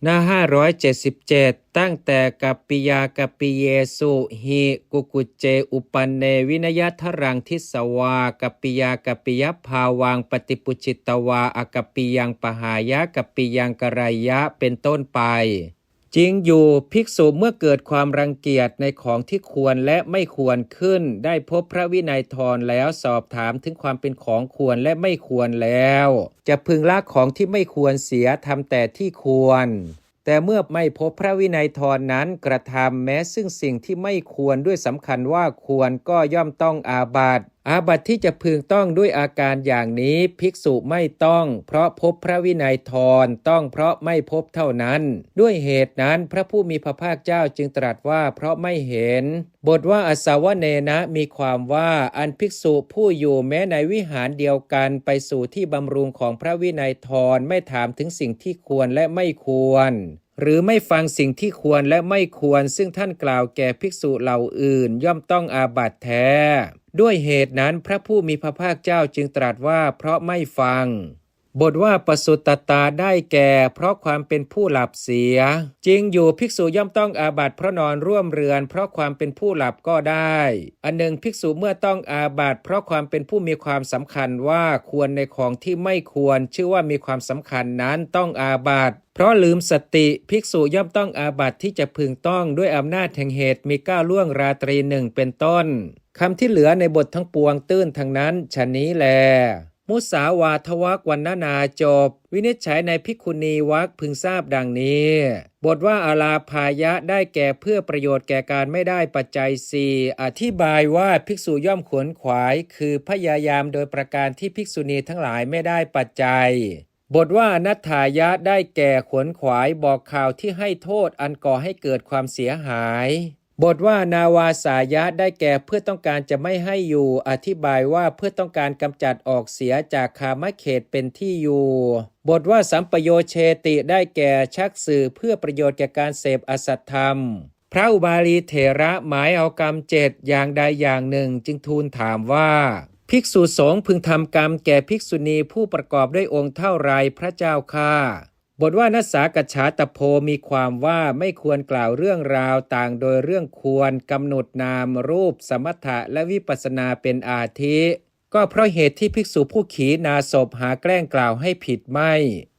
หน้า577ตั้งแต่กัปปิยากัปปิเยสุหิกุกุจเจอุปันเนวินยทรังทิสวากัปปิยากัปปิยภาวังปฏิปุจิตวาอกัปปิยังปหายะกัปปิยังกรายะเป็นต้นไปจริงอยู่ภิกษุเมื่อเกิดความรังเกียจในของที่ควรและไม่ควรขึ้นได้พบพระวินัยทรแล้วสอบถามถึงความเป็นของควรและไม่ควรแล้วจะพึงละของที่ไม่ควรเสียทำแต่ที่ควรแต่เมื่อไม่พบพระวินัยทรนั้นกระทำแม้ซึ่งสิ่งที่ไม่ควรด้วยสำคัญว่าควรก็ย่อมต้องอาบัติที่จะพึงต้องด้วยอาการอย่างนี้ภิกษุไม่ต้องเพราะพบพระวินัยทรต้องเพราะไม่พบเท่านั้นด้วยเหตุนั้นพระผู้มีพระภาคเจ้าจึงตรัสว่าเพราะไม่เห็นบทว่าอสาวเนนะมีความว่าอันภิกษุผู้อยู่แม้ในวิหารเดียวกันไปสู่ที่บำรุงของพระวินัยทรไม่ถามถึงสิ่งที่ควรและไม่ควรหรือไม่ฟังสิ่งที่ควรและไม่ควรซึ่งท่านกล่าวแก่ภิกษุเหล่าอื่นย่อมต้องอาบัติแท้ด้วยเหตุนั้นพระผู้มีพระภาคเจ้าจึงตรัสว่าเพราะไม่ฟังบทว่าปสุตตตาได้แก่เพราะความเป็นผู้หลับเสียจริงอยู่ภิกษุย่อมต้องอาบัติเพราะนอนร่วมเรือนเพราะความเป็นผู้หลับก็ได้อันหนึ่งภิกษุเมื่อต้องอาบัติเพราะความเป็นผู้มีความสำคัญว่าควรในของที่ไม่ควรชื่อว่ามีความสำคัญนั้นต้องอาบัติเพราะลืมสติภิกษุย่อมต้องอาบัติที่จะพึงต้องด้วยอำนาจแห่งเหตุมี9ล่วงราตรีหนึ่งเป็นต้นคำที่เหลือในบททั้งปวงตื้นทั้งนั้นฉะนี้แลมุสาวาทวรรควรรณนาจบวินิจฉัยในภิกขุณีวรรคพึงทราบดังนี้บทว่าอาลาภายะได้แก่เพื่อประโยชน์แก่การไม่ได้ปัจจัยสี่อธิบายว่าภิกษุย่อมขวนขวายคือพยายามโดยประการที่ภิกษุณีทั้งหลายไม่ได้ปัจจัยบทว่าอนัตถายะได้แก่ขวนขวายบอกข่าวที่ให้โทษอันก่อให้เกิดความเสียหายบทว่านาวาสายะได้แก่เพื่อต้องการจะไม่ให้อยู่อธิบายว่าเพื่อต้องการกำจัดออกเสียจากคามเขตเป็นที่อยู่บทว่าสัมปโยเชติได้แก่ชักสื่อเพื่อประโยชน์แก่การเสพอสัตธรรมพระอุบาลีเถระหมายเอากรรม7อย่างใดอย่างหนึ่งจึงทูลถามว่าภิกษุสงฆ์พึงทำกรรมแก่ภิกษุณีผู้ประกอบด้วยองค์เท่าไรพระเจ้าข้าบทว่านัสสากัจฉาตโพมีความว่าไม่ควรกล่าวเรื่องราวต่างโดยเรื่องควรกำหนดนามรูปสมถะและวิปัสสนาเป็นอาทิก็เพราะเหตุที่ภิกษุผู้ขีณาศพหาแกล้งกล่าวให้ผิดไม่